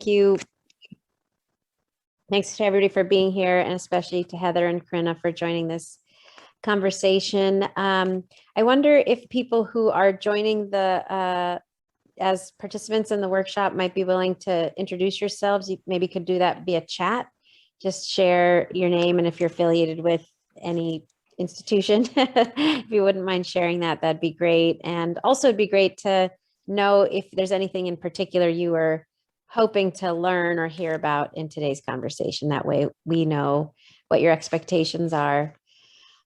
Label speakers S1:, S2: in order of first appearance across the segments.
S1: Thank you. Thanks to everybody for being here, and especially to Heather and Corinna for joining this conversation. I wonder if people who are joining the as participants in the workshop might be willing to introduce yourselves. You maybe could do that via chat. Just share your name and if you're affiliated with any institution. If you wouldn't mind sharing that, that'd be great. And also it'd be great to know if there's anything in particular you are hoping to learn or hear about in today's conversation. That way we know what your expectations are.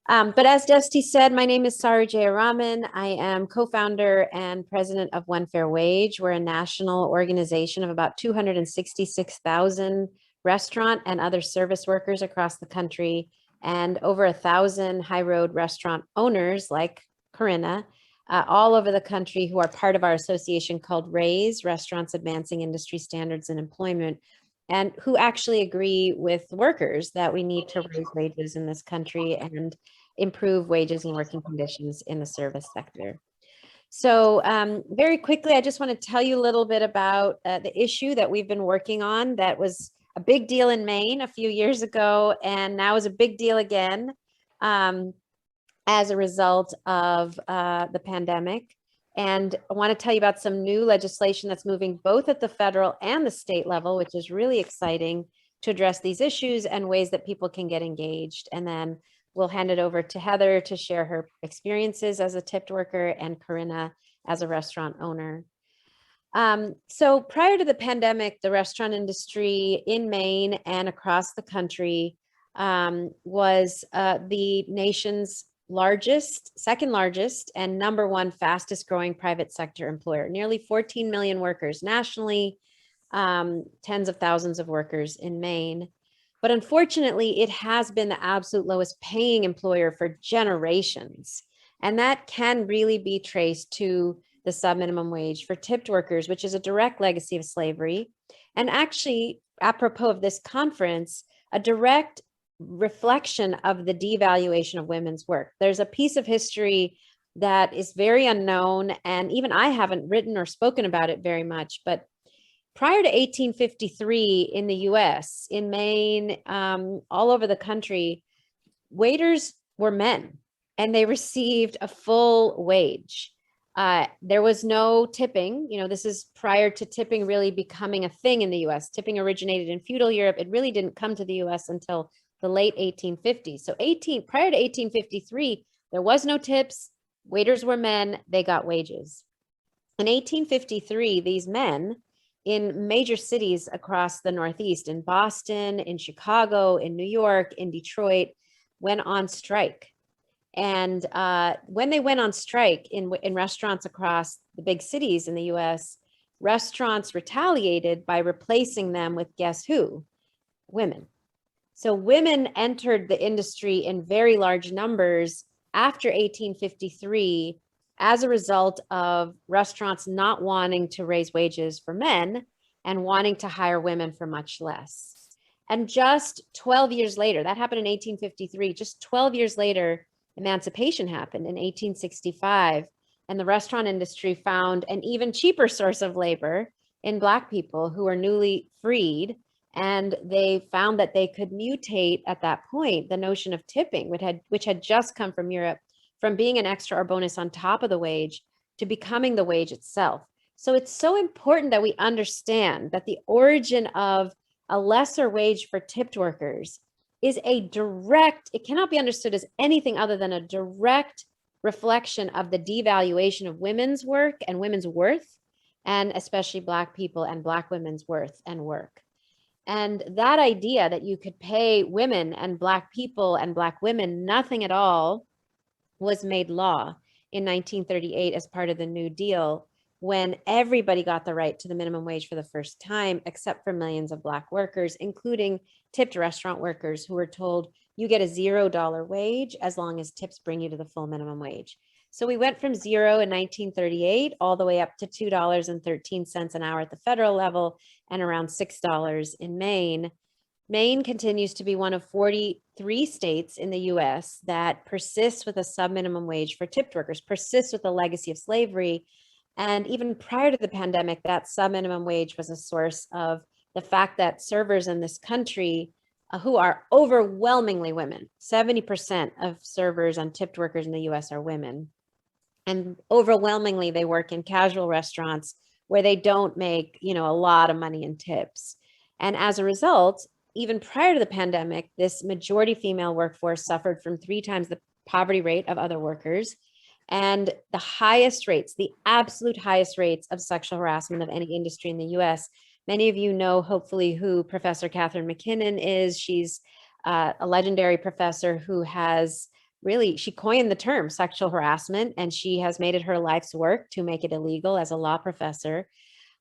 S1: But as Dusty said, my name is Sara Jayaraman. I am co-founder and president of One Fair Wage. We're a national organization of about 266,000 restaurant and other service workers across the country, and over 1,000 high road restaurant owners like Corinna, all over the country, who are part of our association called RAISE, Restaurants Advancing Industry Standards and Employment, and who actually agree with workers that we need to raise wages in this country and improve wages and working conditions in the service sector. So very quickly, I just want to tell you a little bit about the issue that we've been working on that was a big deal in Maine a few years ago, and now is a big deal again as a result of the pandemic. And I want to tell you about some new legislation that's moving both at the federal and the state level, which is really exciting to address these issues and ways that people can get engaged. And then we'll hand it over to Heather to share her experiences as a tipped worker and Corinna as a restaurant owner. So prior to the pandemic, the restaurant industry in Maine and across the country was the nation's second largest and number one fastest growing private sector employer. Nearly 14 million workers nationally, tens of thousands of workers in Maine. But unfortunately, it has been the absolute lowest paying employer for generations. And that can really be traced to the subminimum wage for tipped workers, which is a direct legacy of slavery. And actually, apropos of this conference, a direct reflection of the devaluation of women's work. There's a piece of history that is very unknown, and even I haven't written or spoken about it very much, but prior to 1853 in the US, in Maine, all over the country, waiters were men and they received a full wage. There was no tipping. You know, this is prior to tipping really becoming a thing in the US. Tipping originated in feudal Europe. It really didn't come to the US until the late 1850s. So prior to 1853, there was no tips. Waiters were men. They got wages. In 1853, these men in major cities across the Northeast, in Boston, in Chicago, in New York, in Detroit, went on strike. And when they went on strike in restaurants across the big cities in the US, restaurants retaliated by replacing them with, guess who? Women. So women entered the industry in very large numbers after 1853 as a result of restaurants not wanting to raise wages for men and wanting to hire women for much less. And just 12 years later, that happened in 1853, just 12 years later, emancipation happened in 1865, and the restaurant industry found an even cheaper source of labor in Black people who were newly freed. And they found that they could mutate at that point the notion of tipping, which had just come from Europe, from being an extra or bonus on top of the wage to becoming the wage itself. So it's so important that we understand that the origin of a lesser wage for tipped workers is it cannot be understood as anything other than a direct reflection of the devaluation of women's work and women's worth, and especially Black people and Black women's worth and work. And that idea that you could pay women and Black people and Black women nothing at all was made law in 1938 as part of the New Deal, when everybody got the right to the minimum wage for the first time, except for millions of Black workers, including tipped restaurant workers who were told you get a $0 wage as long as tips bring you to the full minimum wage. So we went from zero in 1938 all the way up to $2.13 an hour at the federal level and around $6 in Maine. Maine continues to be one of 43 states in the US that persists with a subminimum wage for tipped workers, persists with the legacy of slavery. And even prior to the pandemic, that subminimum wage was a source of the fact that servers in this country who are overwhelmingly women, 70% of servers and tipped workers in the US are women. And overwhelmingly, they work in casual restaurants where they don't make, a lot of money in tips. And as a result, even prior to the pandemic, this majority female workforce suffered from 3 times the poverty rate of other workers and the highest rates, the absolute highest rates of sexual harassment of any industry in the US. Many of you know, hopefully, who Professor Catherine Mckinnon is. She's a legendary professor who has she coined the term sexual harassment, and she has made it her life's work to make it illegal as a law professor.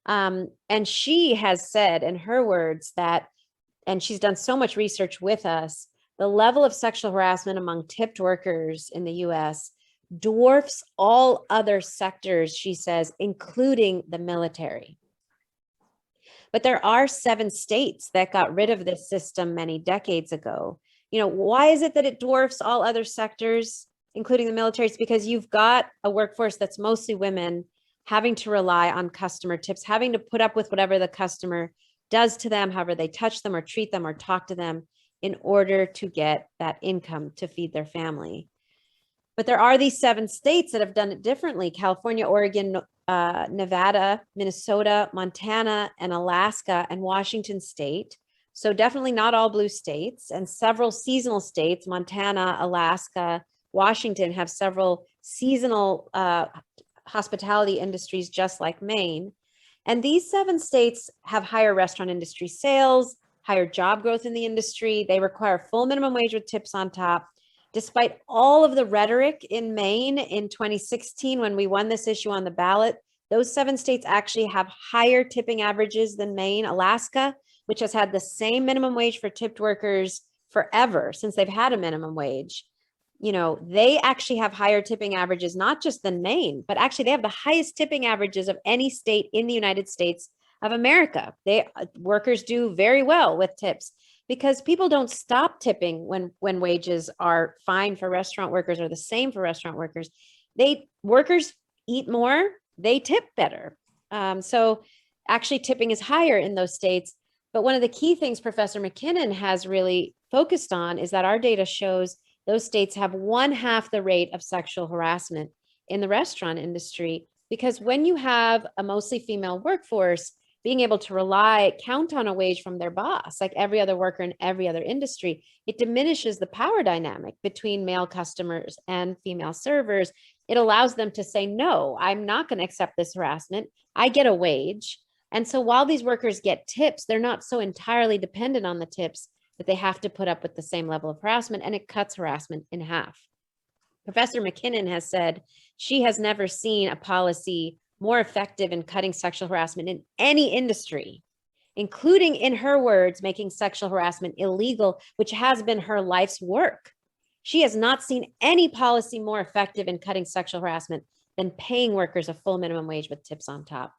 S1: And she has said in her words that, and she's done so much research with us, the level of sexual harassment among tipped workers in the US dwarfs all other sectors, she says, including the military. But there are 7 states that got rid of this system many decades ago. Why is it that it dwarfs all other sectors, including the military? It's because you've got a workforce that's mostly women having to rely on customer tips, having to put up with whatever the customer does to them, however they touch them or treat them or talk to them in order to get that income to feed their family. But there are these 7 states that have done it differently: California, Oregon, Nevada, Minnesota, Montana, and Alaska, and Washington State. So definitely not all blue states, and several seasonal states. Montana, Alaska, Washington have several seasonal hospitality industries just like Maine. And these 7 states have higher restaurant industry sales, higher job growth in the industry. They require full minimum wage with tips on top. Despite all of the rhetoric in Maine in 2016, when we won this issue on the ballot, those 7 states actually have higher tipping averages than Maine. Alaska, which has had the same minimum wage for tipped workers forever, since they've had a minimum wage, they actually have higher tipping averages, not just than Maine, but actually they have the highest tipping averages of any state in the United States of America. Workers do very well with tips, because people don't stop tipping when wages are fine for restaurant workers or the same for restaurant workers. Workers eat more, they tip better. So actually tipping is higher in those states. But one of the key things Professor Mckinnon has really focused on is that our data shows those states have 1/2 the rate of sexual harassment in the restaurant industry, because when you have a mostly female workforce, being able to count on a wage from their boss, like every other worker in every other industry, it diminishes the power dynamic between male customers and female servers. It allows them to say, no, I'm not going to accept this harassment. I get a wage. And so while these workers get tips, they're not so entirely dependent on the tips that they have to put up with the same level of harassment, and it cuts harassment in half. Professor Mckinnon has said she has never seen a policy more effective in cutting sexual harassment in any industry, including, in her words, making sexual harassment illegal, which has been her life's work. She has not seen any policy more effective in cutting sexual harassment than paying workers a full minimum wage with tips on top.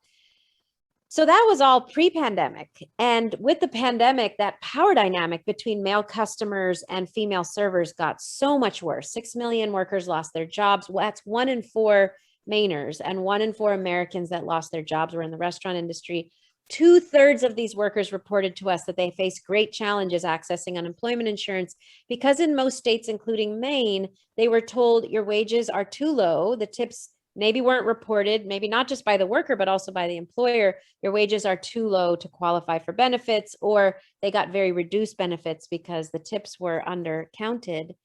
S1: So that was all pre-pandemic. And with the pandemic, that power dynamic between male customers and female servers got so much worse. 6 million workers lost their jobs. That's 1 in 4 Mainers, and 1 in 4 Americans that lost their jobs were in the restaurant industry. 2/3 of these workers reported to us that they face great challenges accessing unemployment insurance, because in most states, including Maine, they were told your wages are too low. The tips maybe weren't reported, maybe not just by the worker, but also by the employer. Your wages are too low to qualify for benefits, or they got very reduced benefits because the tips were undercounted.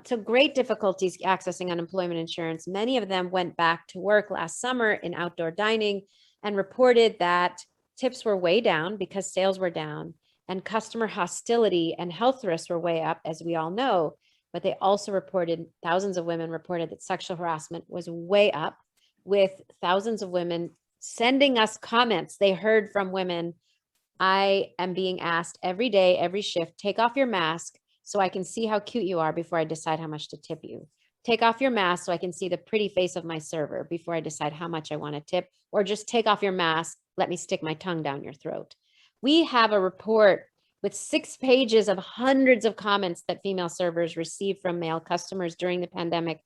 S1: So great difficulties accessing unemployment insurance. Many of them went back to work last summer in outdoor dining and reported that tips were way down because sales were down, and customer hostility and health risks were way up, as we all know. But they also reported, thousands of women reported that sexual harassment was way up, with thousands of women sending us comments. They heard from women, I am being asked every day, every shift, take off your mask so I can see how cute you are before I decide how much to tip you. Take off your mask so I can see the pretty face of my server before I decide how much I want to tip, or just take off your mask, let me stick my tongue down your throat. We have a report with 6 pages of hundreds of comments that female servers received from male customers during the pandemic.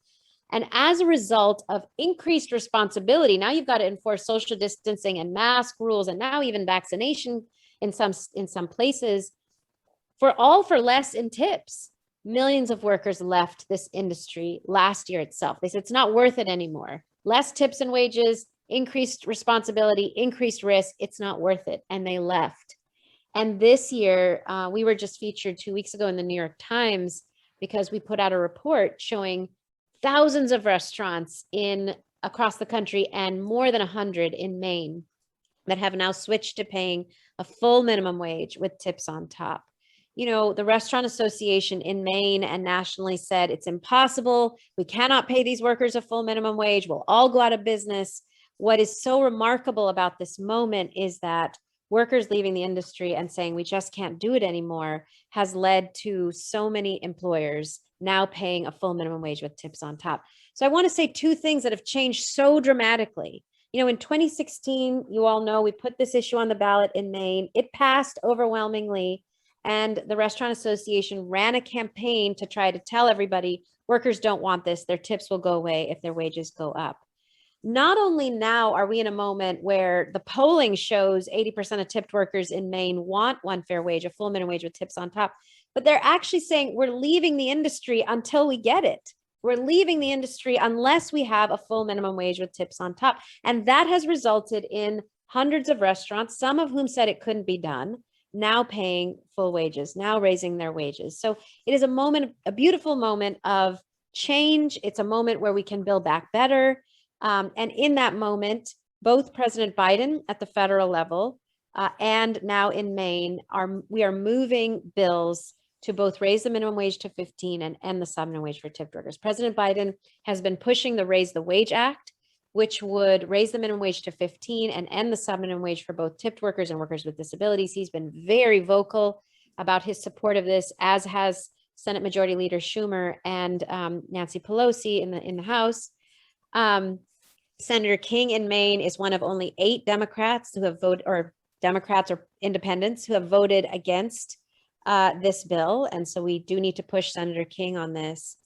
S1: And as a result of increased responsibility, now you've got to enforce social distancing and mask rules, and now even vaccination in some places for less in tips. Millions of workers left this industry last year itself. They said it's not worth it anymore. Less tips and wages, increased responsibility, increased risk. It's not worth it. And they left. And this year, we were just featured 2 weeks ago in the New York Times because we put out a report showing thousands of restaurants across the country and more than 100 in Maine that have now switched to paying a full minimum wage with tips on top. You know, the Restaurant Association in Maine and nationally said it's impossible. We cannot pay these workers a full minimum wage. We'll all go out of business. What is so remarkable about this moment is that workers leaving the industry and saying we just can't do it anymore has led to so many employers now paying a full minimum wage with tips on top. So I want to say two things that have changed so dramatically. You know, in 2016, you all know we put this issue on the ballot in Maine. It passed overwhelmingly. And the Restaurant Association ran a campaign to try to tell everybody workers don't want this. Their tips will go away if their wages go up. Not only now are we in a moment where the polling shows 80% of tipped workers in Maine want one fair wage, a full minimum wage with tips on top, but they're actually saying we're leaving the industry until we get it. We're leaving the industry unless we have a full minimum wage with tips on top. And that has resulted in hundreds of restaurants, some of whom said it couldn't be done, now paying full wages, now raising their wages. So it is a beautiful moment of change. It's a moment where we can build back better. And in that moment, both President Biden at the federal level and now in Maine, we are moving bills to both raise the minimum wage to 15 and end the subminimum wage for tipped workers. President Biden has been pushing the Raise the Wage Act, which would raise the minimum wage to 15 and end the subminimum wage for both tipped workers and workers with disabilities. He's been very vocal about his support of this, as has Senate Majority Leader Schumer and Nancy Pelosi in the House. Senator King in Maine is one of only 8 Democrats who have voted, or Democrats or independents who have voted against this bill. And so we do need to push Senator King on this.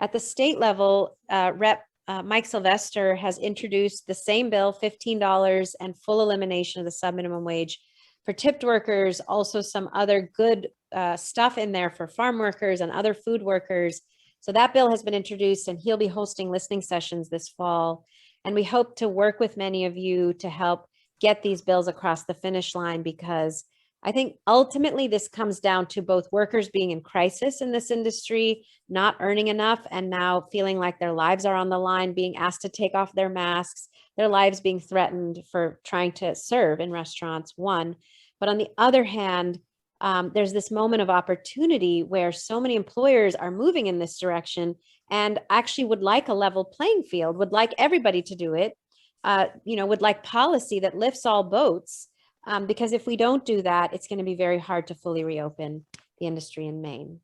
S1: At the state level, Rep. Mike Sylvester has introduced the same bill, $15 and full elimination of the subminimum wage for tipped workers, also some other good stuff in there for farm workers and other food workers. So that bill has been introduced and he'll be hosting listening sessions this fall. And we hope to work with many of you to help get these bills across the finish line, because I think ultimately this comes down to both workers being in crisis in this industry, not earning enough, and now feeling like their lives are on the line, being asked to take off their masks, their lives being threatened for trying to serve in restaurants, one. But on the other hand, there's this moment of opportunity where so many employers are moving in this direction and actually would like a level playing field, would like everybody to do it, would like policy that lifts all boats. Because if we don't do that, it's going to be very hard to fully reopen the industry in Maine.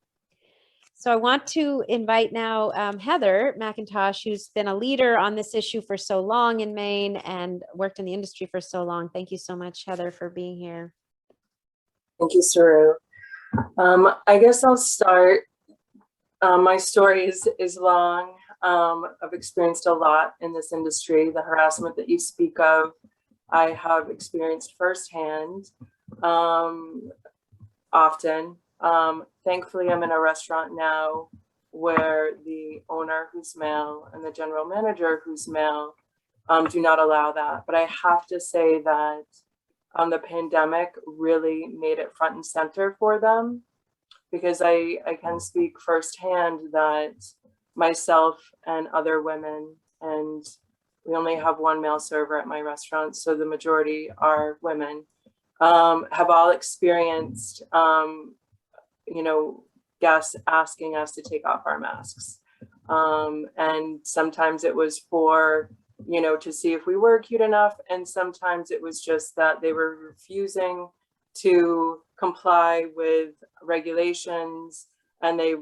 S1: So I want to invite now Heather McIntosh, who's been a leader on this issue for so long in Maine and worked in the industry for so long. Thank you so much, Heather, for being here.
S2: Thank you, Saru. I guess I'll start. My story is long. I've experienced a lot in this industry. The harassment that you speak of, I have experienced firsthand, often. Thankfully, I'm in a restaurant now where the owner, who's male, and the general manager, who's male, do not allow that. But I have to say that the pandemic really made it front and center for them, because I can speak firsthand that myself and other women, and we only have one male server at my restaurant, so the majority are women, have all experienced, guests asking us to take off our masks. And sometimes it was for, to see if we were cute enough. And sometimes it was just that they were refusing to comply with regulations, and they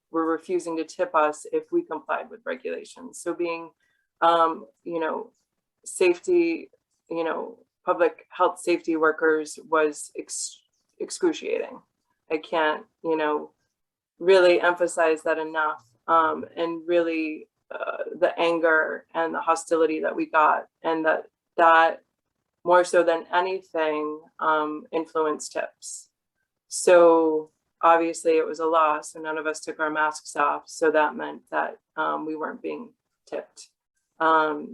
S2: were refusing to tip us if we complied with regulations. So being safety, public health safety workers was excruciating. I can't, really emphasize that enough. And really the anger and the hostility that we got, and that more so than anything, influence tips. So obviously it was a loss and none of us took our masks off. So that meant that we weren't being tipped. I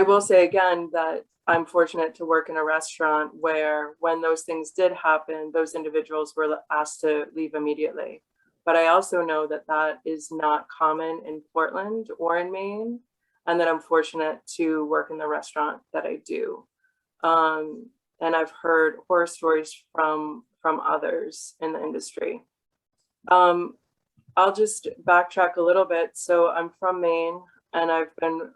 S2: will say again that I'm fortunate to work in a restaurant where when those things did happen, those individuals were asked to leave immediately. But I also know that that is not common in Portland or in Maine, and that I'm fortunate to work in the restaurant that I do. And I've heard horror stories from others in the industry. I'll just backtrack a little bit. So I'm from Maine, and I've been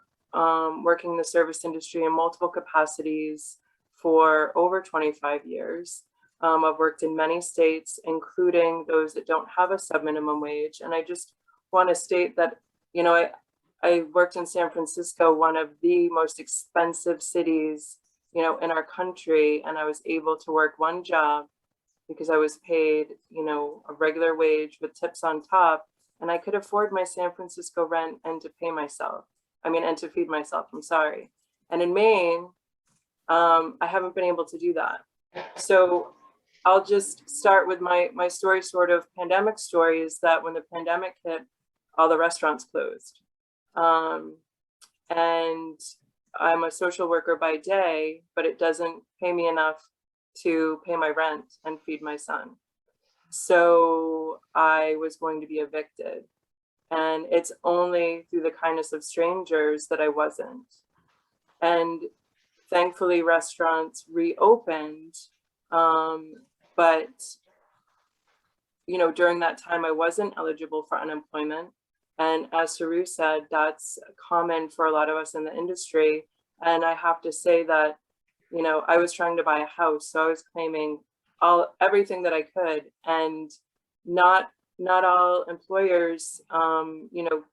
S2: working in the service industry in multiple capacities for over 25 years. I've worked in many states, including those that don't have a subminimum wage. And I just want to state that, you know, I worked in San Francisco, one of the most expensive cities, you know, in our country. And I was able to work one job because I was paid, you know, a regular wage with tips on top. And I could afford my San Francisco rent and to pay myself. And to feed myself, I'm sorry. And in Maine, I haven't been able to do that. So I'll just start with my story, sort of pandemic story, is that when the pandemic hit, all the restaurants closed. And I'm a social worker by day, but it doesn't pay me enough to pay my rent and feed my son. So I was going to be evicted. And it's only through the kindness of strangers that I wasn't. And thankfully, restaurants reopened. But, you know, during that time, I wasn't eligible for unemployment. And as Saru said, that's common for a lot of us in the industry. And I have to say that, you know, I was trying to buy a house. So I was claiming everything that I could, and not all employers, you know,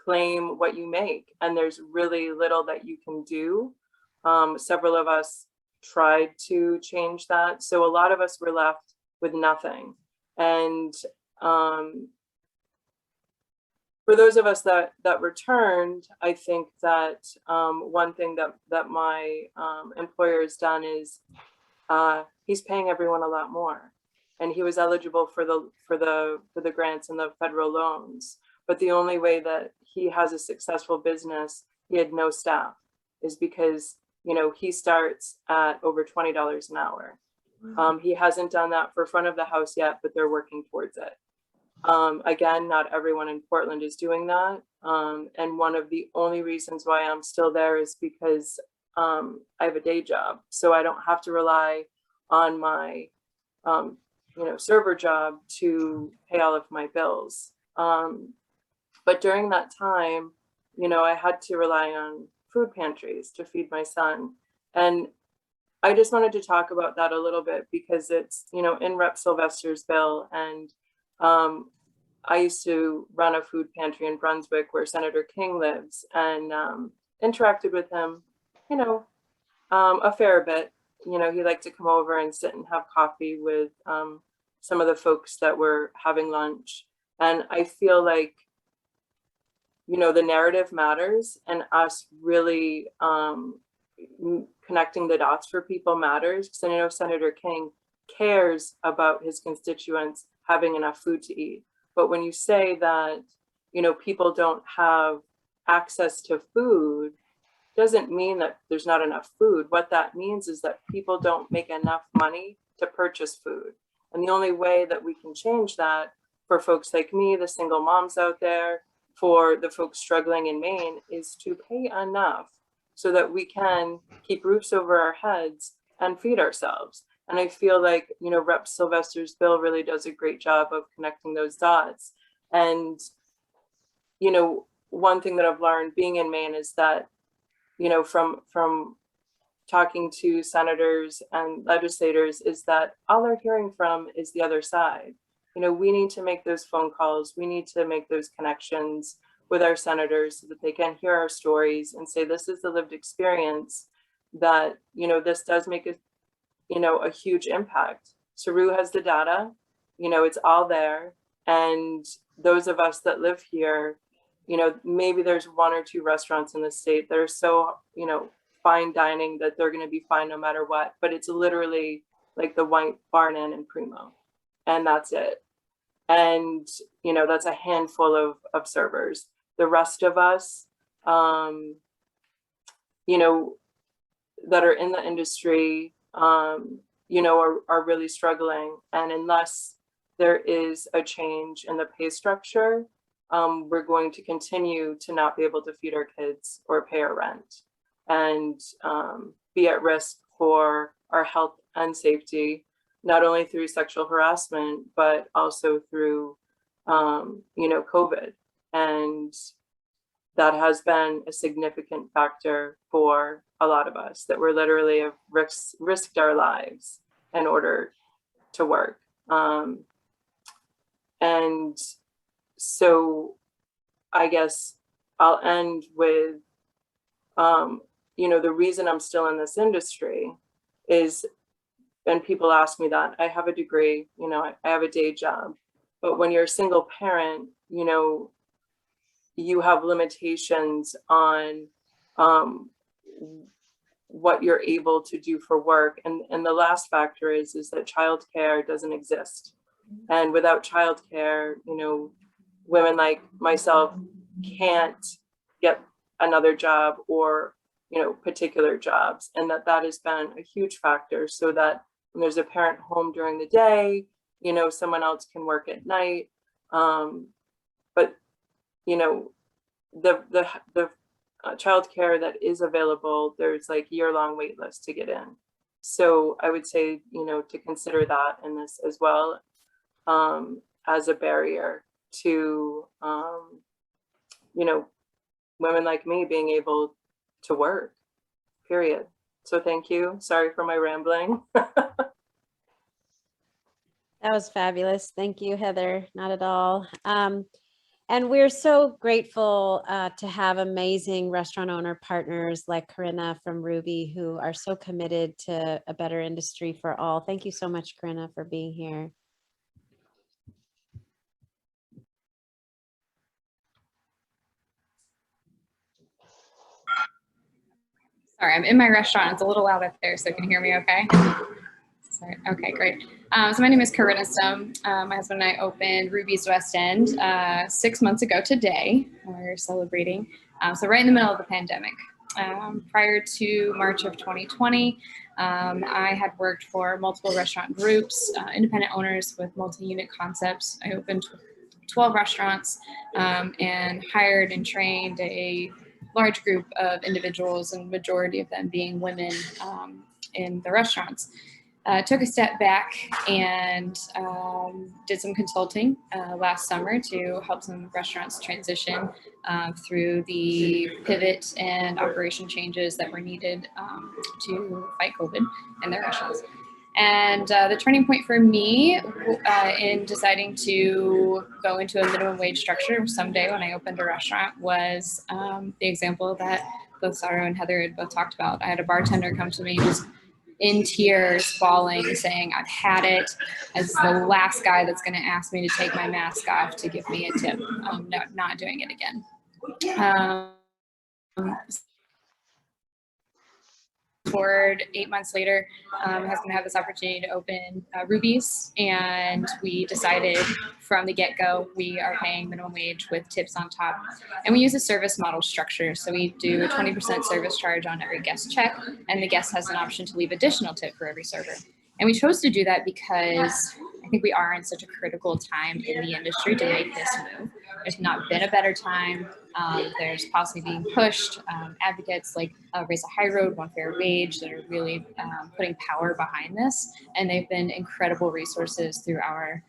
S2: claim what you make, and there's really little that you can do. Several of us tried to change that. So a lot of us were left with nothing. And for those of us that returned, I think that one thing that my employer has done is he's paying everyone a lot more. And he was eligible for the grants and the federal loans. But the only way that he has a successful business, he had no staff, is because, you know, he starts at over $20 an hour. He hasn't done that for front of the house yet, but they're working towards it. Again, not everyone in Portland is doing that. And one of the only reasons why I'm still there is because I have a day job. So I don't have to rely on my you know, server job to pay all of my bills. But during that time, you know, I had to rely on food pantries to feed my son. And I just wanted to talk about that a little bit because it's, you know, in Rep. Sylvester's bill. And I used to run a food pantry in Brunswick where Senator King lives, and interacted with him, you know, a fair bit. You know, he liked to come over and sit and have coffee with some of the folks that were having lunch. And I feel like, you know, the narrative matters, and us really connecting the dots for people matters. Because I know Senator King cares about his constituents having enough food to eat. But when you say that, you know, people don't have access to food, doesn't mean that there's not enough food. What that means is that people don't make enough money to purchase food. And the only way that we can change that for folks like me, the single moms out there, for the folks struggling in Maine, is to pay enough so that we can keep roofs over our heads and feed ourselves. And I feel like, you know, Rep. Sylvester's bill really does a great job of connecting those dots. And, you know, one thing that I've learned being in Maine is that, you know, from talking to senators and legislators, is that all they're hearing from is the other side. You know, we need to make those phone calls. We need to make those connections with our senators so that they can hear our stories and say, this is the lived experience, that, you know, this does make a, you know, a huge impact. Saru has the data, you know, it's all there. And those of us that live here, you know, maybe there's one or two restaurants in the state that are so, you know, fine dining that they're going to be fine no matter what, but it's literally like the White Barn Inn and Primo, and that's it. And, you know, that's a handful of servers. The rest of us, you know, that are in the industry, you know, are really struggling. And unless there is a change in the pay structure, we're going to continue to not be able to feed our kids or pay our rent, and be at risk for our health and safety, not only through sexual harassment, but also through, you know, COVID. And that has been a significant factor for a lot of us, that we're literally have risked our lives in order to work. And so I guess I'll end with, you know, the reason I'm still in this industry is, and people ask me that, I have a degree, you know, I have a day job, but when you're a single parent, you know, you have limitations on what you're able to do for work. And the last factor is that childcare doesn't exist. And without childcare, you know, women like myself can't get another job or, you know, particular jobs. And that has been a huge factor, so that when there's a parent home during the day, you know, someone else can work at night. But you know, the childcare that is available, there's like year-long wait lists to get in. So I would say, you know, to consider that in this as well, as a barrier to, you know, women like me being able to work, period. So thank you. Sorry for my rambling.
S1: That was fabulous. Thank you, Heather. Not at all. And we're so grateful to have amazing restaurant owner partners like Corinna from Ruby, who are so committed to a better industry for all. Thank you so much, Corinna, for being here.
S3: Sorry, I'm in my restaurant. It's a little loud up there, so can you hear me okay? Sorry. Okay, great. So my name is Corinna Stone. My husband and I opened Ruby's West End 6 months ago today. We're celebrating. So right in the middle of the pandemic. Prior to March of 2020, I had worked for multiple restaurant groups, independent owners with multi-unit concepts. I opened 12 restaurants and hired and trained a large group of individuals, and majority of them being women in the restaurants. Took a step back and did some consulting last summer to help some restaurants transition through the pivot and operation changes that were needed to fight COVID in their restaurants. And the turning point for me in deciding to go into a minimum wage structure someday when I opened a restaurant was the example that both Sarah and Heather had both talked about. I had a bartender come to me just in tears, bawling, saying, "I've had it. As the last guy that's going to ask me to take my mask off to give me a tip. I'm not doing it again." Forward 8 months later, my husband had this opportunity to open Ruby's, and we decided from the get-go we are paying minimum wage with tips on top, and we use a service model structure. So we do a 20% service charge on every guest check, and the guest has an option to leave additional tip for every server. And we chose to do that because I think we are in such a critical time in the industry to make this move. There's not been a better time. There's policy being pushed. Advocates like Raise a High Road, One Fair Wage that are really putting power behind this. And they've been incredible resources through our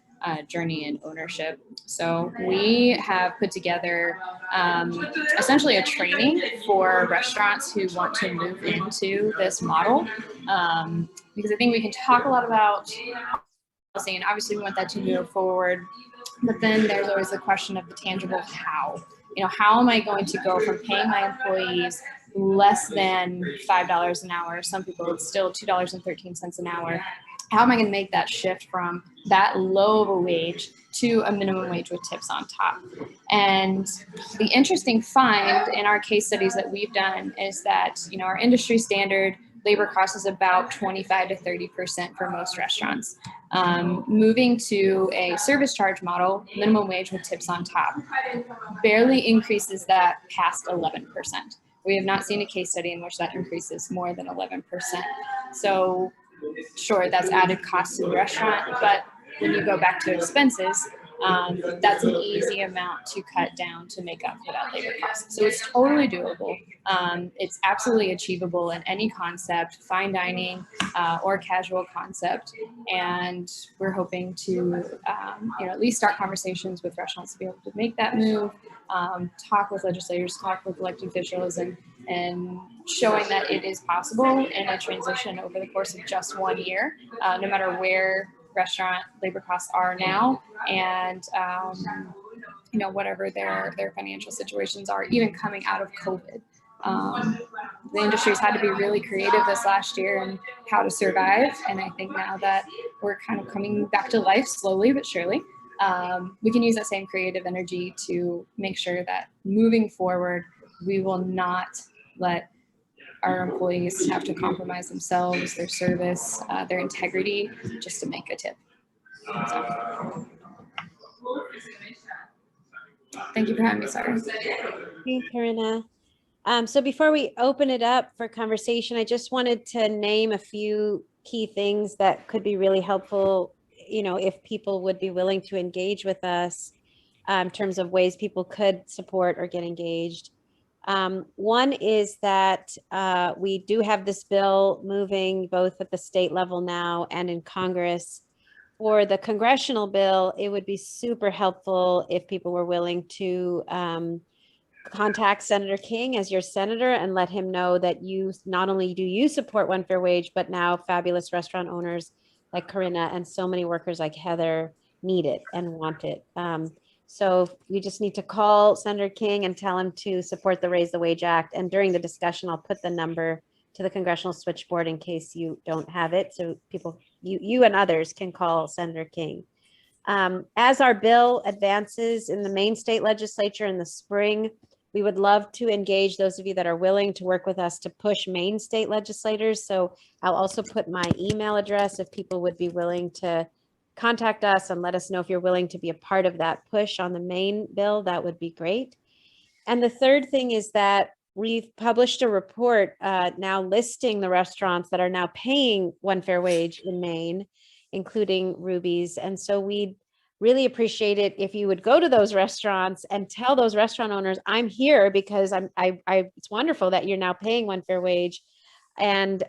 S3: journey and ownership. So we have put together essentially a training for restaurants who want to move into this model. Because I think we can talk a lot about policy, and obviously we want that to move forward. But then there's always the question of the tangible how. You know, how am I going to go from paying my employees less than $5 an hour? Some people, it's still $2.13 an hour. how am I going to make that shift from that low of a wage to a minimum wage with tips on top? And the interesting find in our case studies that we've done is that, you know, our industry standard labor cost is about 25 to 30% for most restaurants. Moving to a service charge model, minimum wage with tips on top, barely increases that past 11%. We have not seen a case study in which that increases more than 11%. So sure, that's added cost to the restaurant, but when you go back to expenses, that's an easy amount to cut down to make up for that labor cost. So it's totally doable. It's absolutely achievable in any concept, fine dining or casual concept. And we're hoping to, you know, at least start conversations with restaurants to be able to make that move, talk with legislators, talk with elected officials, and showing that it is possible in a transition over the course of just 1 year, no matter where restaurant labor costs are now, and you know, whatever their financial situations are, even coming out of COVID. The industry's had to be really creative this last year in how to survive, and I think now that we're kind of coming back to life slowly but surely, we can use that same creative energy to make sure that moving forward, we will not let our employees have to compromise themselves, their service, their integrity, just to make a tip. So, thank you for having me, Sarah.
S1: Thank you, Karina. So before we open it up for conversation, I just wanted to name a few key things that could be really helpful, you know, if people would be willing to engage with us in terms of ways people could support or get engaged. One is that we do have this bill moving both at the state level now and in Congress. For the congressional bill, it would be super helpful if people were willing to contact Senator King as your senator and let him know that you, not only do you support one fair wage, but now fabulous restaurant owners like Karina and so many workers like Heather need it and want it. So we just need to call Senator King and tell him to support the Raise the Wage Act. And during the discussion, I'll put the number to the congressional switchboard in case you don't have it. So people, you and others can call Senator King. As our bill advances in the Maine state legislature in the spring, we would love to engage those of you that are willing to work with us to push Maine state legislators. So I'll also put my email address if people would be willing to contact us and let us know if you're willing to be a part of that push on the Maine bill. That would be great. And the third thing is that we've published a report now listing the restaurants that are now paying one fair wage in Maine, including Ruby's. And so we'd really appreciate it if you would go to those restaurants and tell those restaurant owners, I'm here because it's wonderful that you're now paying one fair wage. And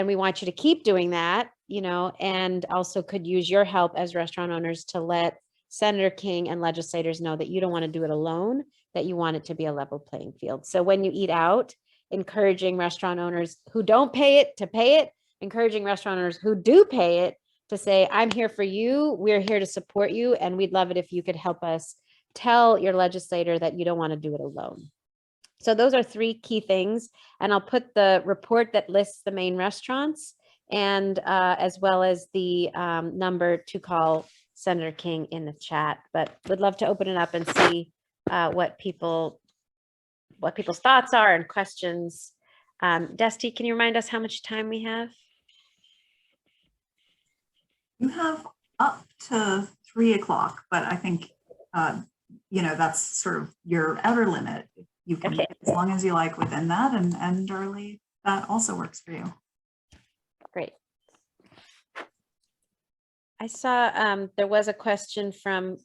S1: we want you to keep doing that, you know, and also could use your help as restaurant owners to let Senator King and legislators know that you don't want to do it alone, that you want it to be a level playing field. So when you eat out, encouraging restaurant owners who don't pay it to pay it, encouraging restaurant owners who do pay it to say, I'm here for you, we're here to support you, and we'd love it if you could help us tell your legislator that you don't want to do it alone. So those are three key things, and I'll put the report that lists the Maine restaurants and as well as the number to call Senator King in the chat. But would love to open it up and see what people's thoughts are and questions. Dusty, can you remind us how much time we have?
S4: You have up to 3 o'clock, but I think, you know, that's sort of your outer limit. You can, okay, as long as you like within that, and early, that also works for you.
S1: Great. I saw there was a question from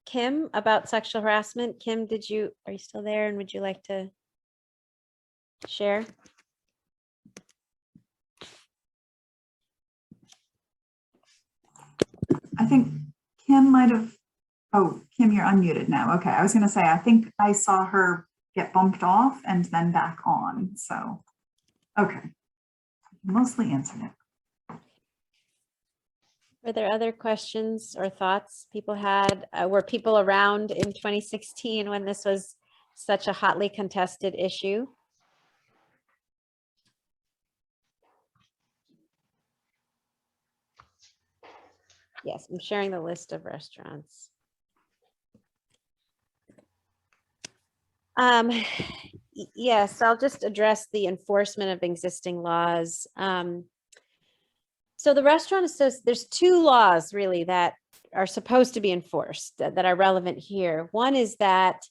S1: Kim about sexual harassment. Kim, are you still there, and would you like to share?
S4: I think Kim might have, oh, Kim, you're unmuted now. Okay, I was gonna say, I think I saw her get bumped off and then back on, so, okay. Mostly answered it.
S1: Were there other questions or thoughts people had? Were people around in 2016 when this was such a hotly contested issue? Yes, I'm sharing the list of restaurants. Yes, I'll just address the enforcement of existing laws. So the restaurant association, there's two laws really that are supposed to be enforced that are relevant here. One is that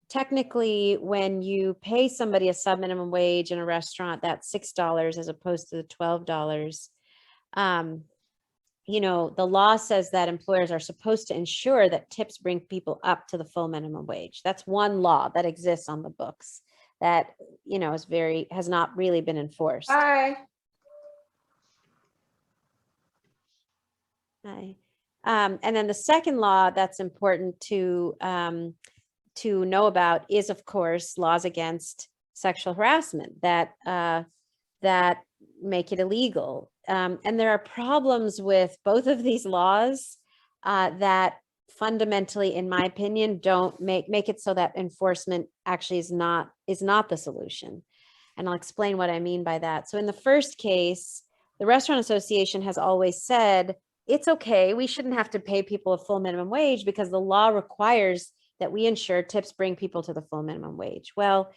S1: technically when you pay somebody a subminimum wage in a restaurant, that's $6 as opposed to the $12. You know, the law says that employers are supposed to ensure that tips bring people up to the full minimum wage. That's one law that exists on the books that, you know, has not really been enforced.
S2: Bye.
S1: Hi. And then the second law that's important to know about is, of course, laws against sexual harassment that make it illegal. And there are problems with both of these laws that fundamentally, in my opinion, don't make it so that enforcement actually is not the solution. And I'll explain what I mean by that. So in the first case, the Restaurant Association has always said, it's okay, we shouldn't have to pay people a full minimum wage because the law requires that we ensure tips bring people to the full minimum wage. Well,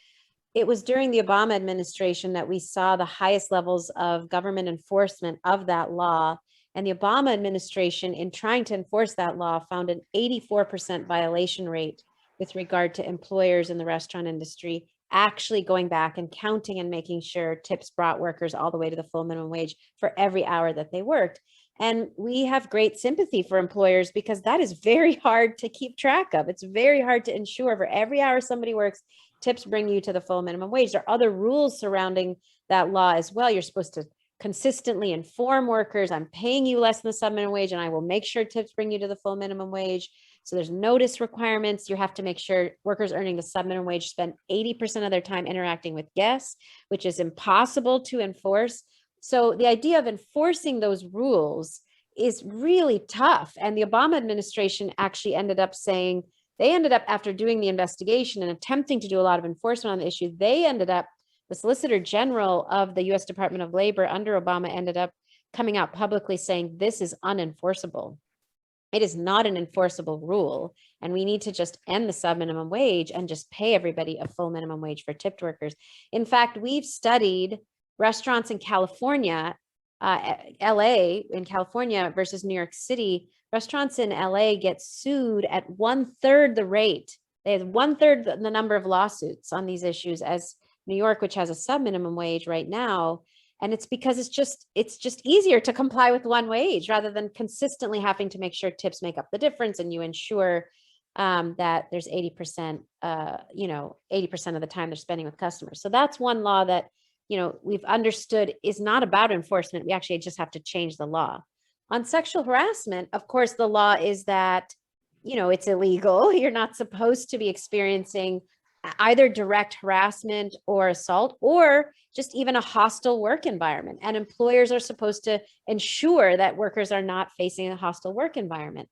S1: it was during the Obama administration that we saw the highest levels of government enforcement of that law. And the Obama administration, in trying to enforce that law, found an 84% violation rate with regard to employers in the restaurant industry actually going back and counting and making sure tips brought workers all the way to the full minimum wage for every hour that they worked. And we have great sympathy for employers because that is very hard to keep track of. It's very hard to ensure for every hour somebody works, tips bring you to the full minimum wage. There are other rules surrounding that law as well. You're supposed to consistently inform workers, I'm paying you less than the subminimum wage and I will make sure tips bring you to the full minimum wage. So there's notice requirements. You have to make sure workers earning the subminimum wage spend 80% of their time interacting with guests, which is impossible to enforce. So the idea of enforcing those rules is really tough. And the Obama administration actually ended up saying, after doing the investigation and attempting to do a lot of enforcement on the issue, the Solicitor General of the US Department of Labor under Obama ended up coming out publicly saying, this is unenforceable. It is not an enforceable rule. And we need to just end the subminimum wage and just pay everybody a full minimum wage for tipped workers. In fact, we've studied restaurants in California, LA in California versus New York City. Restaurants in LA get sued at 1/3 the rate. They have 1/3 the number of lawsuits on these issues as New York, which has a subminimum wage right now. And it's because it's just easier to comply with one wage rather than consistently having to make sure tips make up the difference and you ensure that there's 80%, 80% of the time they're spending with customers. So that's one law that, we've understood is not about enforcement. We actually just have to change the law. On sexual harassment, of course, the law is that, it's illegal. You're not supposed to be experiencing either direct harassment or assault or just even a hostile work environment. And employers are supposed to ensure that workers are not facing a hostile work environment.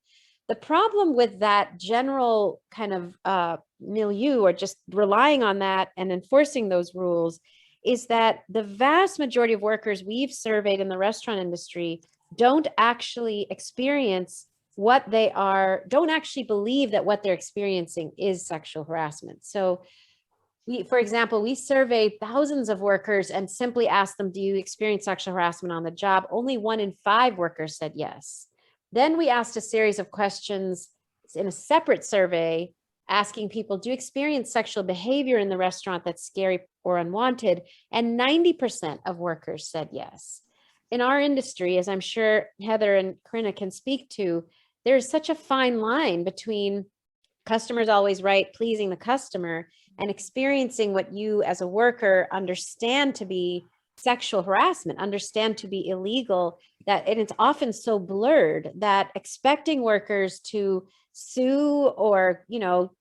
S1: The problem with that general kind of milieu or just relying on that and enforcing those rules is that the vast majority of workers we've surveyed in the restaurant industry don't actually don't actually believe that what they're experiencing is sexual harassment. So for example, we surveyed thousands of workers and simply asked them, do you experience sexual harassment on the job? Only 1 in 5 workers said yes. Then we asked a series of questions in a separate survey asking people, do you experience sexual behavior in the restaurant that's scary or unwanted? And 90% of workers said yes. In our industry, as I'm sure Heather and Corinna can speak to, there's such a fine line between customers always right, pleasing the customer, and experiencing what you as a worker understand to be sexual harassment, understand to be illegal, and it's often so blurred that expecting workers to sue or,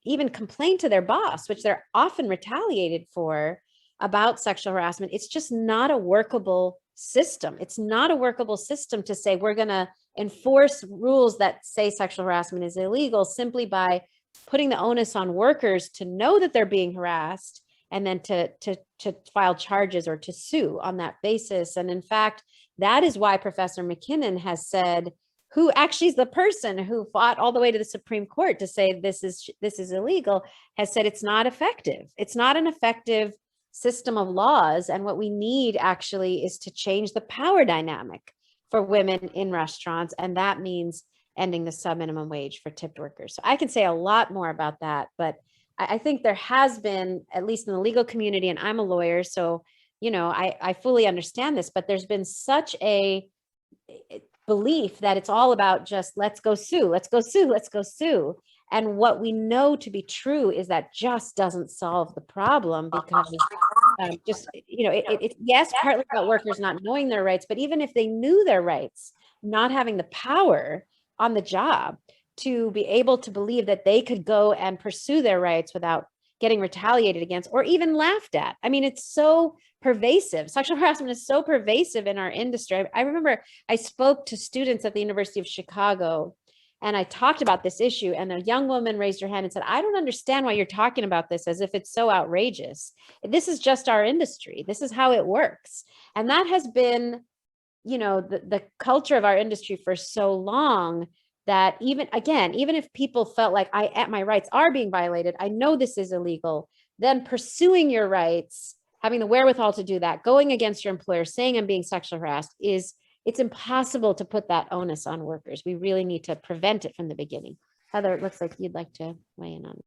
S1: even complain to their boss, which they're often retaliated for about sexual harassment, it's just not a workable system. It's not a workable system to say we're going to enforce rules that say sexual harassment is illegal simply by putting the onus on workers to know that they're being harassed and then to file charges or to sue on that basis. And in fact, that is why Professor Mckinnon has said, who actually is the person who fought all the way to the Supreme Court to say this is illegal, has said it's not effective. It's not an effective system of laws. And what we need actually is to change the power dynamic for women in restaurants. And that means ending the subminimum wage for tipped workers. So I can say a lot more about that, but I think there has been, at least in the legal community, and I'm a lawyer, so, you know, I fully understand this, but there's been such a belief that it's all about just let's go sue, let's go sue, let's go sue. And what we know to be true is that just doesn't solve the problem, because just, you know, it's yes, partly about workers not knowing their rights, but even if they knew their rights, not having the power on the job to be able to believe that they could go and pursue their rights without getting retaliated against or even laughed at. I mean, it's so pervasive. Sexual harassment is so pervasive in our industry. I remember I spoke to students at the University of Chicago and I talked about this issue, and a young woman raised her hand and said, I don't understand why you're talking about this as if it's so outrageous. This is just our industry. This is how it works. And that has been, you know, the culture of our industry for so long, that even if people felt like my rights are being violated, I know this is illegal, then pursuing your rights, having the wherewithal to do that, going against your employer, saying I'm being sexually harassed, it's impossible to put that onus on workers. We really need to prevent it from the beginning. Heather, it looks like you'd like to weigh in on it.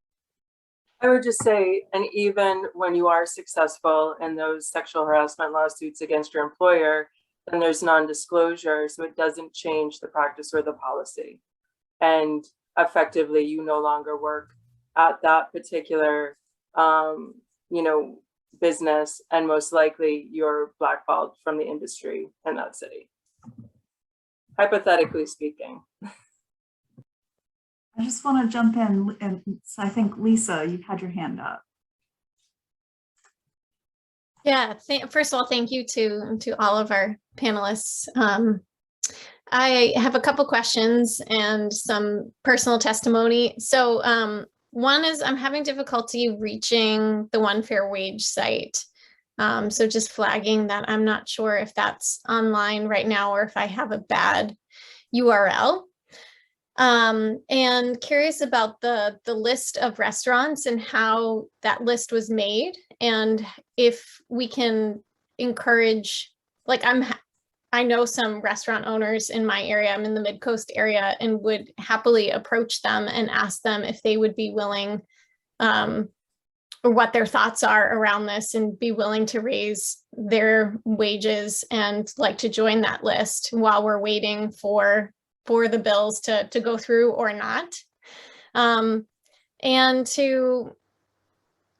S2: I would just say, and even when you are successful in those sexual harassment lawsuits against your employer, then there's non-disclosure, so it doesn't change the practice or the policy. And effectively, you no longer work at that particular, you know, business, and most likely you're blackballed from the industry in that city. Hypothetically speaking.
S4: I just want to jump in, and I think Lisa, you've had your hand up.
S5: Yeah, first of all, thank you to all of our panelists. I have a couple questions and some personal testimony. So one is I'm having difficulty reaching the One Fair Wage site. So just flagging that I'm not sure if that's online right now or if I have a bad URL. And curious about the list of restaurants and how that list was made, and if we can encourage, like I know some restaurant owners in my area, I'm in the Mid-Coast area, and would happily approach them and ask them if they would be willing, or what their thoughts are around this, and be willing to raise their wages and like to join that list while we're waiting for the bills to go through or not. And to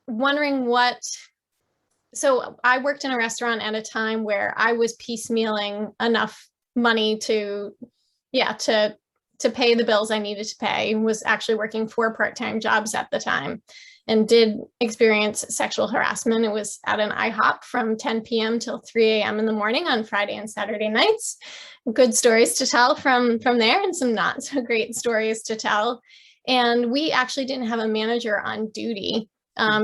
S5: wondering so I worked in a restaurant at a time where I was piecemealing enough money to pay the bills I needed to pay, was actually working 4 part-time jobs at the time, and did experience sexual harassment. It was at an IHOP from 10 p.m. till 3 a.m. in the morning on Friday and Saturday nights. Good stories to tell from there, and some not so great stories to tell. And we actually didn't have a manager on duty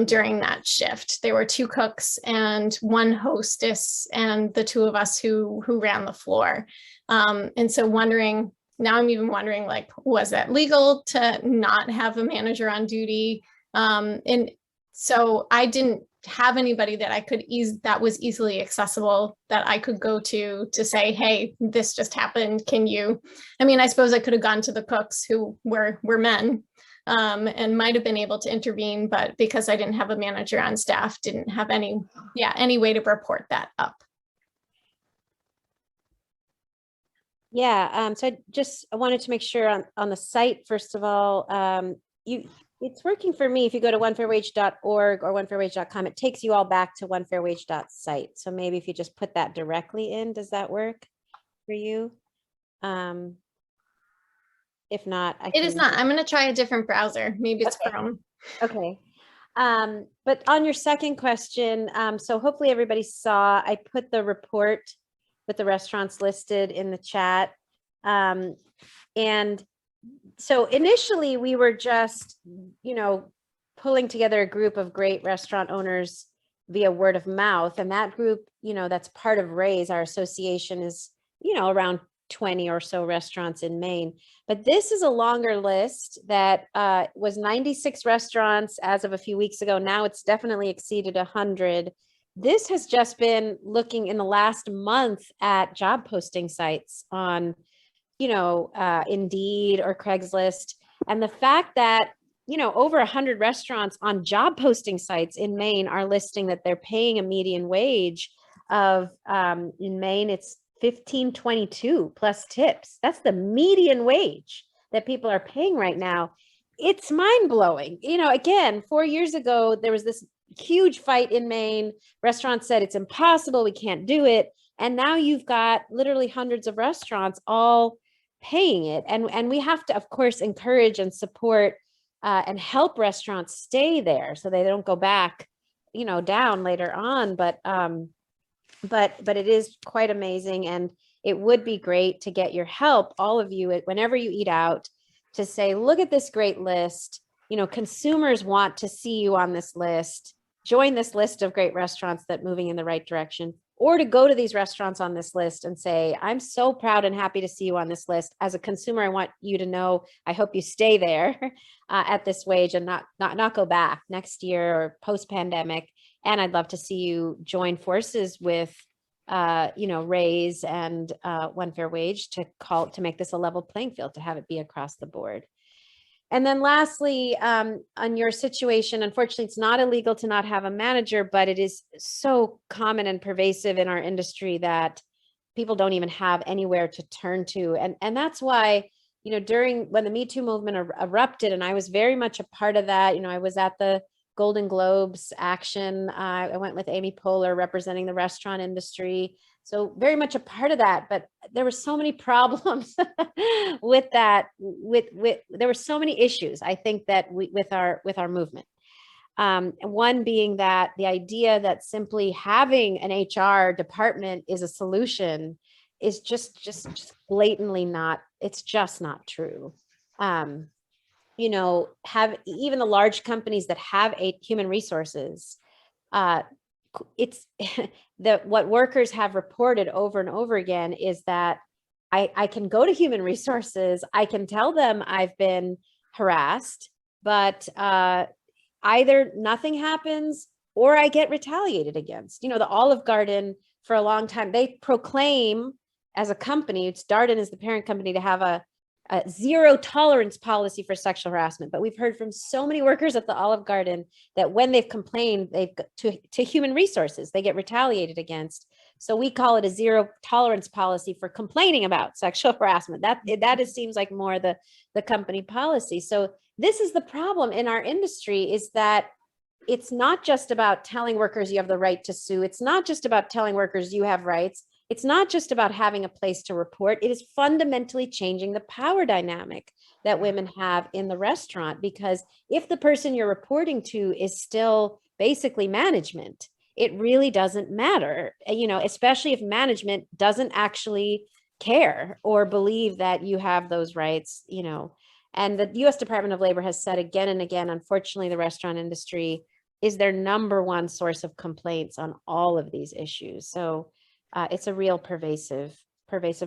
S5: during that shift. There were 2 cooks and 1 hostess, and the 2 of us who ran the floor. And so now I'm even wondering, like, was that legal to not have a manager on duty? And so I didn't have anybody that I could that was easily accessible, that I could go to say, hey, this just happened. Can you, I mean, I suppose I could have gone to the cooks who were men, and might have been able to intervene, but because I didn't have a manager on staff, didn't have any way to report that up.
S1: Yeah, so I wanted to make sure on the site, first of all, it's working for me. If you go to onefairwage.org or onefairwage.com, it takes you all back to onefairwage.site. So maybe if you just put that directly in, does that work for you? If not,
S5: It is not. I'm going to try a different browser. Maybe it's Chrome.
S1: Okay. But on your second question, so hopefully everybody saw, I put the report with the restaurants listed in the chat. And so initially we were just, you know, pulling together a group of great restaurant owners via word of mouth. And that group, you know, that's part of RAISE, our association, is, you know, around 20 or so restaurants in Maine. But this is a longer list that was 96 restaurants as of a few weeks ago. Now it's definitely exceeded 100. This has just been looking in the last month at job posting sites on, Indeed or Craigslist. And the fact that, over 100 restaurants on job posting sites in Maine are listing that they're paying a median wage of, in Maine, it's $15.22 plus tips. That's the median wage that people are paying right now. It's mind blowing. Again, 4 years ago, there was this huge fight in Maine. Restaurants said it's impossible, we can't do it. And now you've got literally hundreds of restaurants all paying it. And we have to, of course, encourage and support and help restaurants stay there so they don't go back, down later on. But it is quite amazing. And it would be great to get your help, all of you, whenever you eat out, to say, look at this great list. Consumers want to see you on this list. Join this list of great restaurants that moving in the right direction, or to go to these restaurants on this list and say, I'm so proud and happy to see you on this list. As a consumer, I want you to know, I hope you stay there at this wage and not go back next year or post-pandemic. And I'd love to see you join forces with, Raise and One Fair Wage to make this a level playing field, to have it be across the board. And then lastly, on your situation, unfortunately, it's not illegal to not have a manager, but it is so common and pervasive in our industry that people don't even have anywhere to turn to. And that's why, when the Me Too movement erupted, and I was very much a part of that, I was at the Golden Globes action. I went with Amy Poehler representing the restaurant industry. So very much a part of that, but there were so many problems with that. There were so many issues, I think, that with our movement. One being that the idea that simply having an HR department is a solution is just blatantly not. It's just not true. Have even the large companies that have human resources, it's what workers have reported over and over again is that I can go to human resources, I can tell them I've been harassed, but either nothing happens or I get retaliated against. The Olive Garden, for a long time, they proclaim as a company, Darden is the parent company, to have a zero tolerance policy for sexual harassment. But we've heard from so many workers at the Olive Garden that when they've complained, they've to human resources, they get retaliated against. So we call it a zero tolerance policy for complaining about sexual harassment. That seems like more the company policy. So this is the problem in our industry, is that it's not just about telling workers you have the right to sue. It's not just about telling workers you have rights. It's not just about having a place to report. It is fundamentally changing the power dynamic that women have in the restaurant, because if the person you're reporting to is still basically management, it really doesn't matter, especially if management doesn't actually care or believe that you have those rights, And the U.S. Department of Labor has said again and again, unfortunately, the restaurant industry is their number one source of complaints on all of these issues. So it's a real pervasive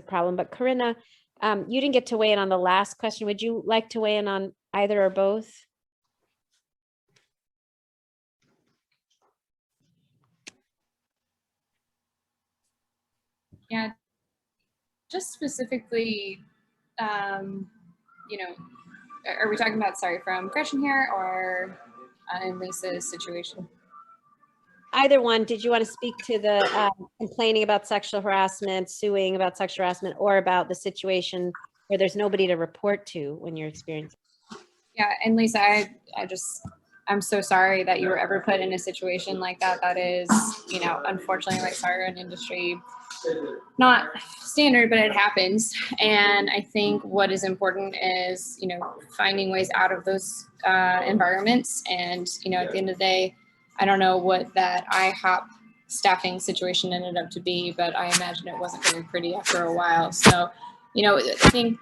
S1: problem. But Corinna, you didn't get to weigh in on the last question. Would you like to weigh in on either or both?
S3: Yeah, just specifically, are we talking about, from Gretchen here, or in Lisa's situation?
S1: Either one. Did you want to speak to the complaining about sexual harassment, suing about sexual harassment, or about the situation where there's nobody to report to when you're experiencing?
S3: Yeah, and Lisa, I'm so sorry that you were ever put in a situation like that. That is, unfortunately, like siren industry, not standard, but it happens. And I think what is important is, finding ways out of those environments. And, at the end of the day, I don't know what that IHOP staffing situation ended up to be, but I imagine it wasn't very pretty after a while. So, I think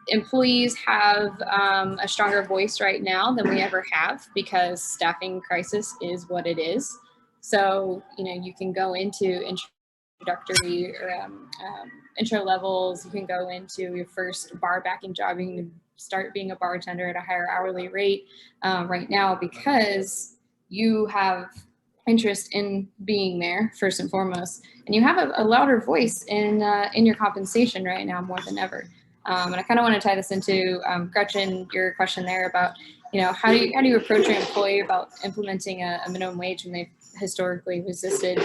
S3: employees have a stronger voice right now than we ever have, because staffing crisis is what it is. So, you can go into introductory or intro levels. You can go into your first bar backing job. You can start being a bartender at a higher hourly rate right now because you have interest in being there first and foremost, and you have a louder voice in your compensation right now more than ever. And I kind of want to tie this into Gretchen, your question there about, you know, how do you approach your employee about implementing a minimum wage when they've historically resisted?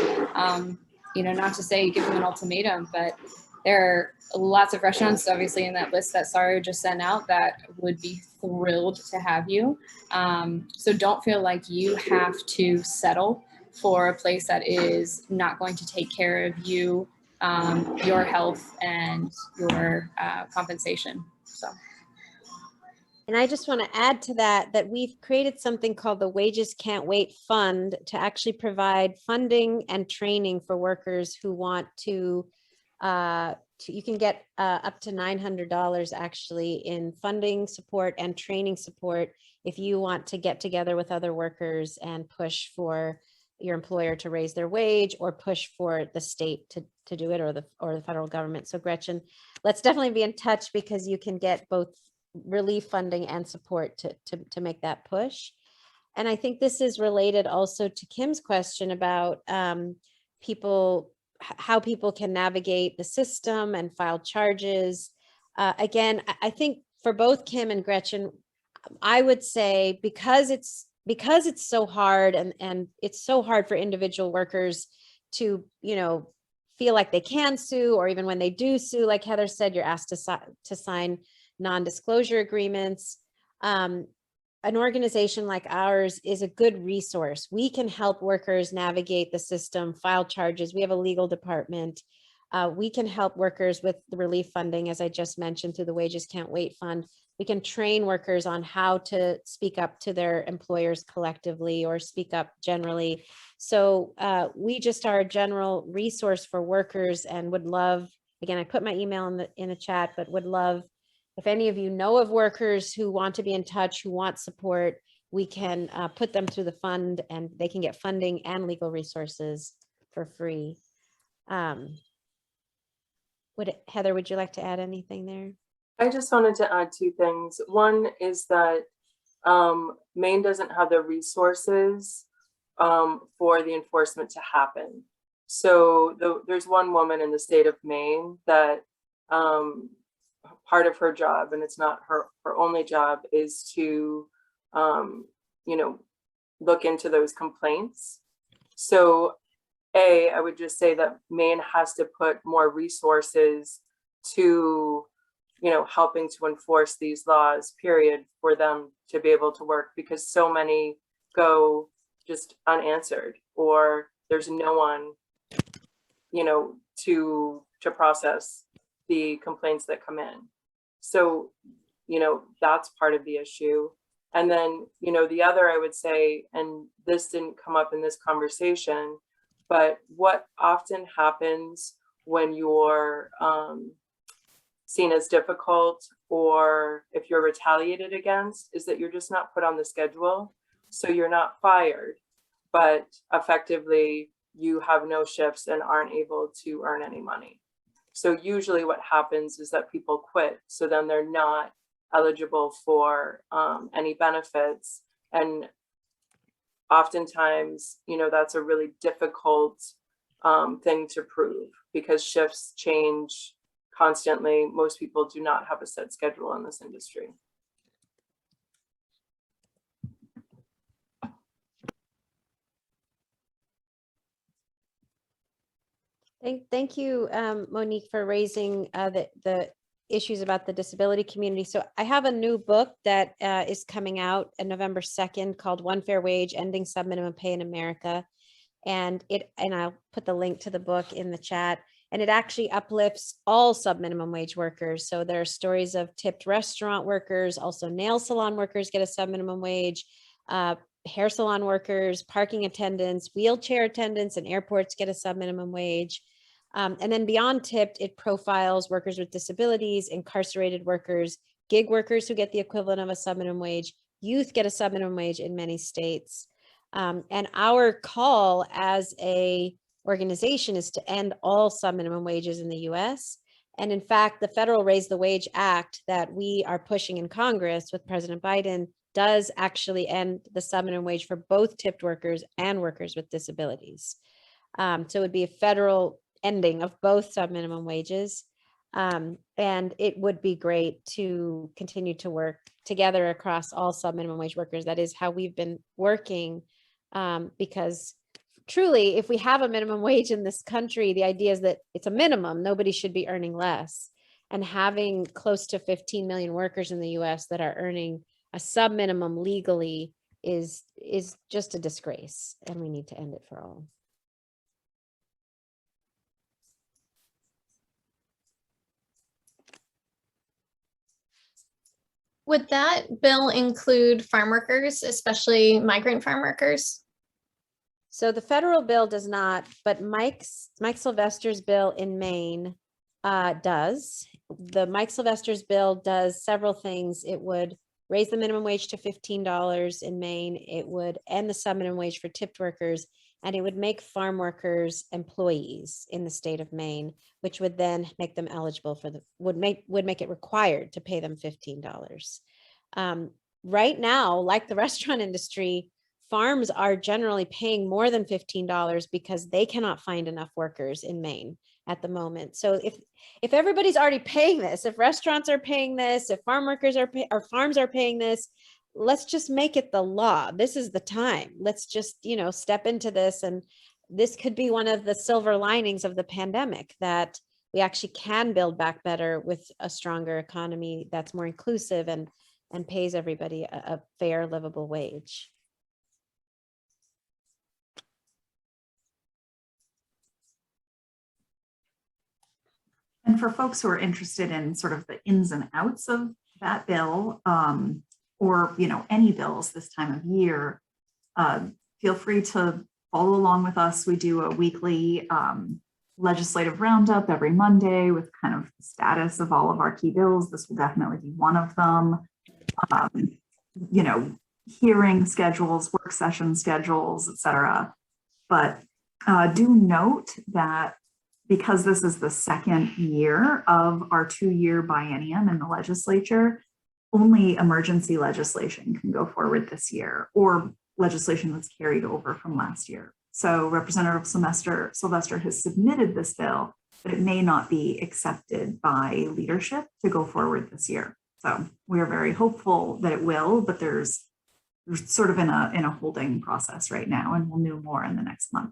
S3: You know, not to say give them an ultimatum, but there are lots of restaurants, obviously, in that list that Sarah just sent out that would be thrilled to have you. So don't feel like you have to settle for a place that is not going to take care of you, your health, and your compensation. So.
S1: And I just want to add to that we've created something called the Wages Can't Wait Fund to actually provide funding and training for workers who want to you can get up to $900 actually in funding support and training support if you want to get together with other workers and push for your employer to raise their wage or push for the state to do it, or the federal government. So Gretchen, let's definitely be in touch because you can get both relief funding and support to make that push. And I think this is related also to Kim's question about how people can navigate the system and file charges. Again, I think for both Kim and Gretchen, I would say because it's so hard and it's so hard for individual workers to, you know, feel like they can sue, or even when they do sue, like Heather said, you're asked to sign non-disclosure agreements. An organization like ours is a good resource. We can help workers navigate the system, file charges. We have a legal department. We can help workers with the relief funding, as I just mentioned, through the Wages Can't Wait Fund. We can train workers on how to speak up to their employers collectively or speak up generally. So we just are a general resource for workers and would love, again, I put my email in the chat, but would love if any of you know of workers who want to be in touch, who want support, we can put them through the fund and they can get funding and legal resources for free. Heather, would you like to add anything there?
S2: I just wanted to add two things. One is that Maine doesn't have the resources for the enforcement to happen. So there's one woman in the state of Maine that part of her job, and it's not her only job, is to you know, look into those complaints. So I would just say that Maine has to put more resources to, you know, helping to enforce these laws, period, for them to be able to work, because so many go just unanswered, or there's no one, you know, to process the complaints that come in. So, you know, that's part of the issue. And then, you know, the other, I would say, and this didn't come up in this conversation, but what often happens when you're seen as difficult, or if you're retaliated against, is that you're just not put on the schedule. So you're not fired, but effectively you have no shifts and aren't able to earn any money. So usually what happens is that people quit. So then they're not eligible for any benefits. And oftentimes, you know, that's a really difficult thing to prove because shifts change constantly. Most people do not have a set schedule in this industry.
S1: Thank you, Monique, for raising the issues about the disability community. So I have a new book that is coming out on November 2nd called One Fair Wage, Ending Subminimum Pay in America. And I'll put the link to the book in the chat. And it actually uplifts all subminimum wage workers. So there are stories of tipped restaurant workers, also nail salon workers get a subminimum wage, hair salon workers, parking attendants, wheelchair attendants, and airports get a subminimum wage. And then beyond tipped, it profiles workers with disabilities, incarcerated workers, gig workers who get the equivalent of a subminimum wage, youth get a subminimum wage in many states. And our call as a organization is to end all subminimum wages in the US. And in fact, the federal Raise the Wage Act that we are pushing in Congress with President Biden does actually end the subminimum wage for both tipped workers and workers with disabilities. So it would be a federal ending of both subminimum wages. And it would be great to continue to work together across all subminimum wage workers. That is how we've been working, because truly, if we have a minimum wage in this country, the idea is that it's a minimum. Nobody should be earning less. And having close to 15 million workers in the US that are earning a sub-minimum legally is just a disgrace, and we need to end it for all.
S5: Would that bill include farm workers, especially migrant farm workers?
S1: So the federal bill does not, but Mike Sylvester's bill in Maine does. The Mike Sylvester's bill does several things. It would raise the minimum wage to $15 in Maine. It would end the subminimum wage for tipped workers, and it would make farm workers employees in the state of Maine, which would then make them eligible for would make it required to pay them $15. Right now, like the restaurant industry, farms are generally paying more than $15 because they cannot find enough workers in Maine at the moment. So if everybody's already paying this, if restaurants are paying this, if farm workers are or farms are paying this, let's just make it the law. This is the time. Let's just, step into this. And this could be one of the silver linings of the pandemic, that we actually can build back better with a stronger economy that's more inclusive and pays everybody a fair, livable wage.
S4: And for folks who are interested in sort of the ins and outs of that bill, or any bills this time of year, feel free to follow along with us. We do a weekly legislative roundup every Monday with kind of the status of all of our key bills. This will definitely be one of them. Hearing schedules, work session schedules, etc. But do note that because this is the second year of our 2-year biennium in the legislature, only emergency legislation can go forward this year, or legislation that's carried over from last year. So Representative Sylvester has submitted this bill, but it may not be accepted by leadership to go forward this year. So we are very hopeful that it will, but there's sort of in a holding process right now, and we'll know more in the next month.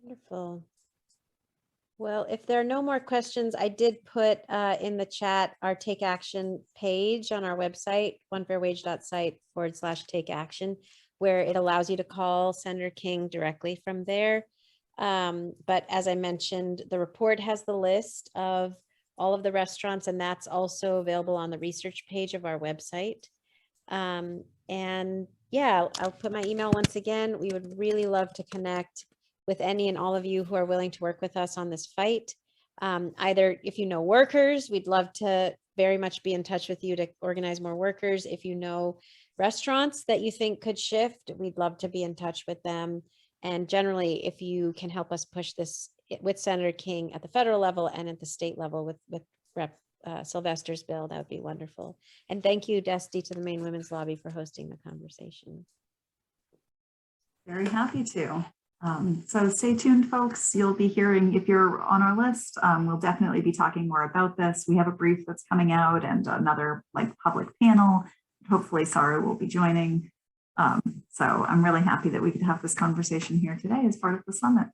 S1: Wonderful. Well, if there are no more questions, I did put in the chat our Take Action page on our website, onefairwage.site/take action, where it allows you to call Senator King directly from there. But as I mentioned, the report has the list of all of the restaurants, and that's also available on the research page of our website. And yeah, I'll put my email once again. We would really love to connect with any and all of you who are willing to work with us on this fight. Either if you know workers, we'd love to very much be in touch with you to organize more workers. If you know restaurants that you think could shift, we'd love to be in touch with them. And generally, if you can help us push this with Senator King at the federal level and at the state level with Rep. Sylvester's bill, that would be wonderful. And thank you, Dusty, to the Maine Women's Lobby for hosting the conversation.
S4: Very happy to. So stay tuned, folks. You'll be hearing, if you're on our list, we'll definitely be talking more about this. We have a brief that's coming out and another public panel. Hopefully Sarah will be joining. So I'm really happy that we could have this conversation here today as part of the summit.